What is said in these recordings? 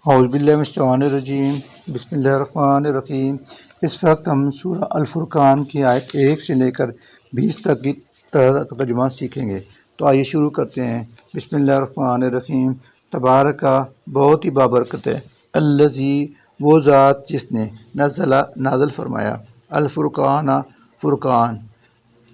اعوذ باللہ من الشیطان الرجیم، بسم اللہ الرحمن الرحیم۔ اس وقت ہم سورہ الفرقان کی آیت 1 سے لے کر 20 تک کی ترجمہ سیکھیں گے۔ تو آئیے شروع کرتے ہیں۔ بسم اللہ الرحمن الرحیم۔ تبارکہ، بہت ہی بابرکت ہے، الذی، وہ ذات جس نے نازل فرمایا، الفرقان، فرقان،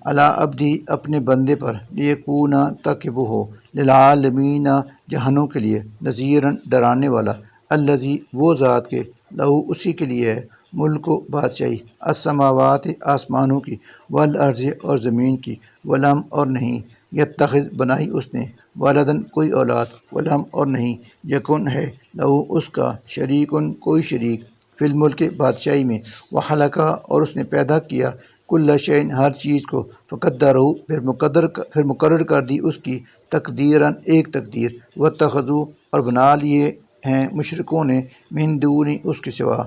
علی عبدی، اپنے بندے پر، لیکون، تاکہ وہ ہو، للعالمین، جہانوں کے لیے، نذیراً، ڈرانے والا، الذی، وہ ذات کے، لہو، اسی کے لیے ہے، ملک و بادشاہی، السماوات، آسمانوں کی، والارض، اور زمین کی، ولم، اور نہیں، یتخذ، بنائی اس نے، ولدن، کوئی اولاد، ولم، اور نہیں، یکن، ہے، لہو، اس کا، شریکن، کوئی شریک، فی الملک، بادشاہی میں، وخلق، اور اس نے پیدا کیا، کل شیء، ہر چیز کو، فقدرہ، پھر مقرر کر دی اس کی، تقدیراً، ایک تقدیر، واتخذوا، اور بنا لیے ہیں مشرکوں نے، من دونی، اس کے سوا،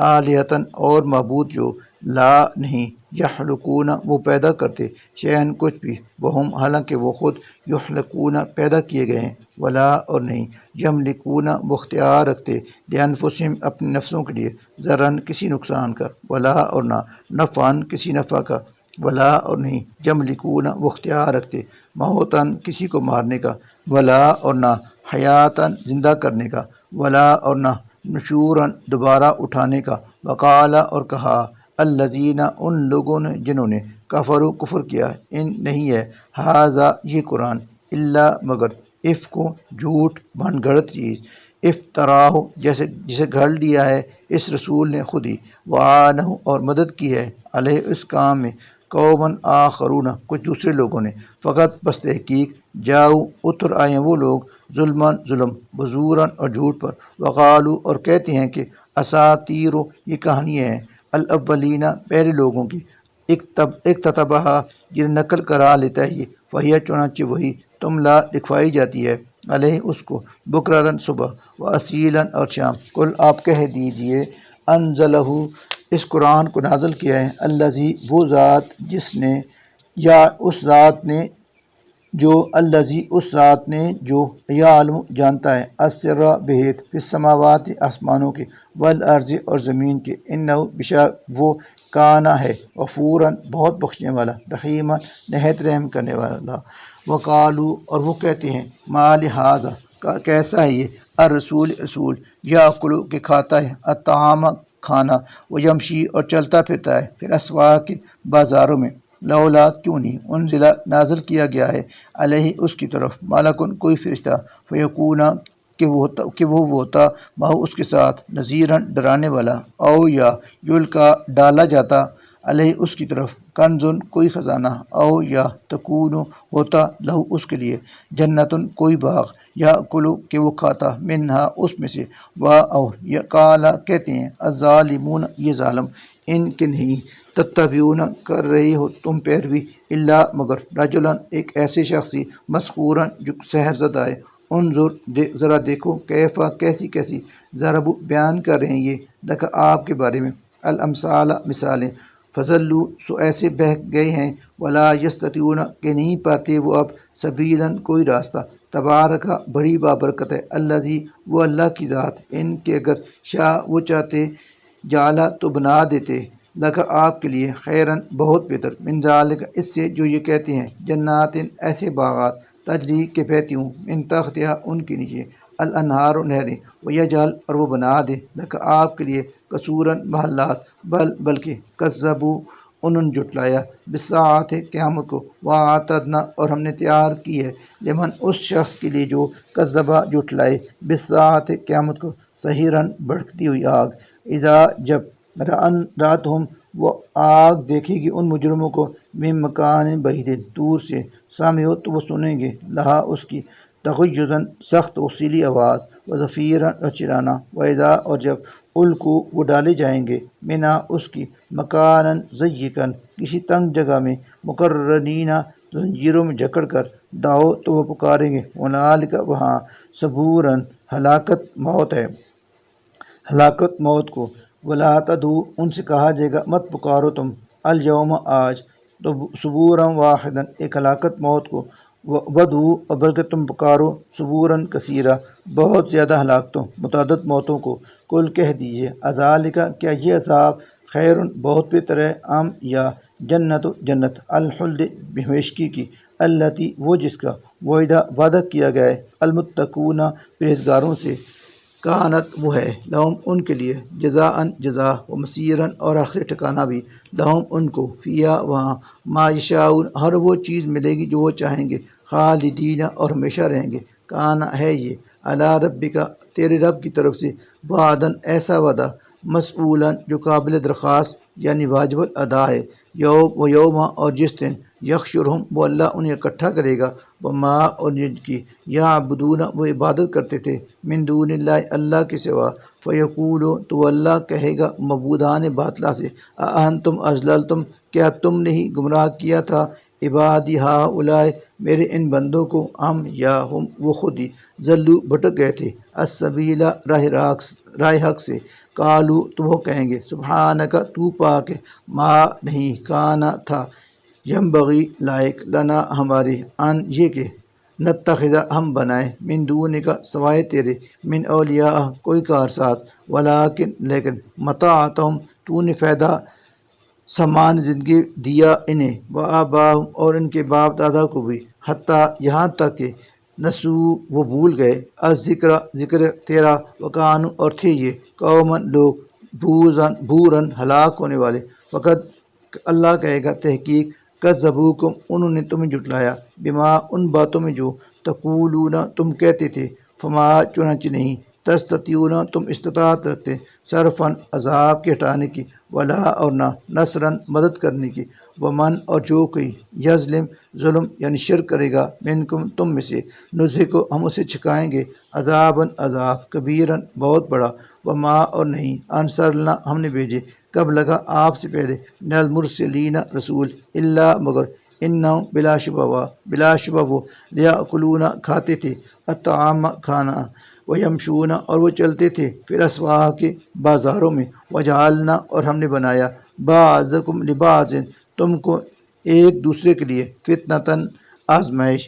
آلہۃ، اور معبود جو، لا، نہیں، یخلقون، وہ پیدا کرتے، شیئن، کچھ بھی، وہم، حالانکہ وہ خود، یخلقون، پیدا کیے گئے ہیں، ولا، اور نہیں، یملکون، وہ اختیار رکھتے، لانفسہم، اپنے نفسوں کے لیے، ضررن، کسی نقصان کا، ولا، اور نہ، نفعن، کسی نفع کا، ولا، اور نہیں، یملکون، وہ اختیار رکھتے، موتن، کسی کو مارنے کا، ولا، اور نہ، حیاتن، زندہ کرنے کا، ولا، اور نہ، نشوراً، دوبارہ اٹھانے کا، وقال، اور کہا، الذین، ان لوگوں نے جنہوں نے، کفروا، کفر کیا، ان، نہیں ہے، ھذا، یہ قرآن، الا، مگر، افک، جھوٹ، بن گھڑت چیز، افتراہ، جسے گھڑ لیا ہے اس رسول نے خود ہی، وعانہ، اور مدد کی ہے، علیہ، اس کام میں، قوم آخرون، کچھ دوسرے لوگوں نے، فقط، بس تحقیق، جاؤ، اتر آئے وہ لوگ، ظلماً، ظلم، وزوراً، اور جھوٹ پر، وقالو، اور کہتے ہیں کہ، اساطیر، یہ کہانیاں ہیں، الاولین، پہلے لوگوں کی، اکتتبہا، جنہیں نقل کرا لیتا ہے یہ، فہی، چنانچہ وہی، تملا، لکھوائی جاتی ہے، علیہ، اس کو، بکرۃ، صبح، واصیلاً، اور شام، قل، آپ کہہ دیجئے، انزلہ، اس قرآن کو نازل کیا ہے، الذی، وہ ذات جس نے، یا اس ذات نے جو، الذی، اس ذات نے جو، یعلم، جانتا ہے، السر، بہت، فی السماوات، آسمانوں کے، والارض، اور زمین کے، انہ، بشک وہ، کانا، ہے، غفوراً، بہت بخشنے والا، رحیماً، نہایت رحم کرنے والا، وقالو، اور وہ کہتے ہیں، ما لہذا، کیسا ہے یہ، الرسول، رسول، یاکل، کہ کھاتا ہے، الطعام، کھانا، ویمشی، اور چلتا پھرتا ہے، پھر اسواق، بازاروں میں، لولا، کیوں نہیں، انزل، نازل کیا گیا ہے، علیہ، اس کی طرف، ملکن، کوئی فرشتہ، فیکون، کہ وہ ہوتا، ماہو، اس کے ساتھ، نذیراً، ڈرانے والا، او، یا، یلقا، ڈالا جاتا، علیہ، اس کی طرف، کنزن، کوئی خزانہ، او، یا، تکون، ہوتا، لہو، اس کے لیے، جنتن، کوئی باغ، یا کلو، کہ وہ کھاتا، منہا، اس میں سے، اور، یا کالا، کہتے ہیں، الظالمون، یہ ظالم، ان کے نہیں، تتبعون، کر رہے ہو تم پیروی، الا، مگر، رجلاً، ایک ایسے شخصی، مسکوراً، جو سحر زدہ ہے، انظر، ذرا دیکھو، کیفا، کیسی ضرب، بیان کر رہے ہیں یہ، لک، آپ کے بارے میں، الامثال، مثالیں، فضلوا، سو ایسے بہک گئے ہیں، ولا یستطیعون، کہ نہیں پاتے وہ اب، سبیلاً، کوئی راستہ، تبارک، بڑی بابرکت ہے، الذی، وہ اللہ کی ذات، ان کے اگر شاء، وہ چاہتے، جعلا، تو بنا دیتے، لک، آپ کے لیے، خیراً، بہت بہتر، من ذالک، اس سے، جو یہ کہتے ہیں، جنات، ایسے باغات، تجری، کے بہتی ہوں، من تحتہا، ان کے نیچے، الانہار، نہریں، ویجعل، اور وہ بنا دے، لک، آپ کے لیے، قصوراً، محلات، بلکہ، کذبوا، انہوں نے جھٹلایا، بالساعۃ، قیامت کو، واعتدنا، اور ہم نے تیار کی ہے، لمن، اس شخص کے لیے جو، کذبا، جھٹلائے، بالساعۃ، قیامت کو، سعیراً، بھڑکتی ہوئی آگ، اذا، جب، راتہم، وہ آگ دیکھے گی ان مجرموں کو، من مکان بعید، دور سے، سامعوا، تو وہ سنیں گے، لہا، اس کی، تغیظاً، سخت وسیلی آواز، وزفیراً، اور چلانا، واذا، اور جب، القوا، وہ ڈالے جائیں گے، منہا، اس کی، مکاناً ضیقاً، کسی تنگ جگہ میں، مقرنین، زنجیروں میں جکڑ کر، دعو، تو وہ پکاریں گے، ہنالک، وہاں، ثبوراً، ہلاکت، موت ہے، ہلاکت، موت کو، ولا تدعوا، ان سے کہا جائے گا، مت پکارو تم، الیوم، آج، تو ثبوراً واحداً، ایک ہلاکت، موت کو، ودو اور بلکہ تم پکارو صبوراً کثیرہ بہت زیادہ ہلاکتوں متعدد موتوں کو۔ کل کہہ دیجیے اذالک کیا یہ عذاب خیر بہت بہتر ہے ام یا جنت جنت الخلد ہمیشگی کی التی وہ جس کا وعدہ کیا گیا ہے المتقون پرہیزگاروں سے کانت وہ ہے لہم ان کے لیے جزاءً جزا و مصیراً اور آخری ٹھکانہ بھی لہم ان کو فیا وہاں ما یشاءون ہر وہ چیز ملے گی جو وہ چاہیں گے خالدین اور ہمیشہ رہیں گے کانا ہے یہ علی ربک تیرے رب کی طرف سے وعداً ایسا وعدہ مسئولاً جو قابل درخواست یعنی واجب الادا ہے یوم اور جس دن یحشرہم وہ اللہ انہیں اکٹھا کرے گا وما اور جن کی یعبدون وہ عبادت کرتے تھے من دون اللہ اللہ کے سوا فیقول تو اللہ کہے گا معبودان باطلہ سے اانتم اضللتم کیا تم نے ہی گمراہ کیا تھا عبادی ہؤلاء میرے ان بندوں کو ہم یا ہم وہ خود ہی ذلو بھٹک گئے تھے السبیل راہ حق سے قالو تو وہ کہیں گے سبحانک تو پاک ہے ما نہیں کانا تھا ینبغی لائق لنا ہمارے ان یہ کہ نتخذ ہم بنائے من دونک سوائے تیرے من اولیاء کوئی کارساز ولیکن لیکن متاعتہم تو نے فائدہ سامان زندگی دیا انہیں و آباہم اور ان کے باپ دادا کو بھی حتیٰ یہاں تک کہ نسو وہ بھول گئے ذکر تیرا وکانو اور تھے یہ قومن لوگ بورن ہلاک ہونے والے فقط اللہ کہے گا تحقیق کذبوکم انہوں نے تمہیں جھٹلایا بما ان باتوں میں جو تقولون تم کہتے تھے فما چنانچہ نہیں تستطیعون تم استطاعت رکھتے صرفاً عذاب کے ہٹانے کی ولا اور نہ نصراً مدد کرنے کی ومن اور جو کوئی یظلم ظلم یعنی شرک کرے گا منکم تم میں سے نذقہ ہم اسے چھکائیں گے عذاباً عذاب کبیراً بہت بڑا وما اور نہیں انصرنا ہم نے بھیجے کب لگا آپ سے پہلے من المرسلین رسول اللہ مگر انہم بلا شبہ وہ لیاکلون کھاتے تھے الطعام کھانا ویمشون اور وہ چلتے تھے پھر اسواق کے بازاروں میں وجعلنا اور ہم نے بنایا بعضکم لبعض تم کو ایک دوسرے کے لیے فتنتاً آزمائش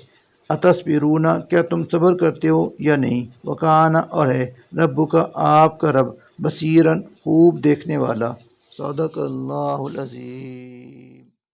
اتصبرون کیا تم صبر کرتے ہو یا نہیں وکانا اور ہے ربک آپ کا رب بصیراً خوب دیکھنے والا صدق اللہ العظیم۔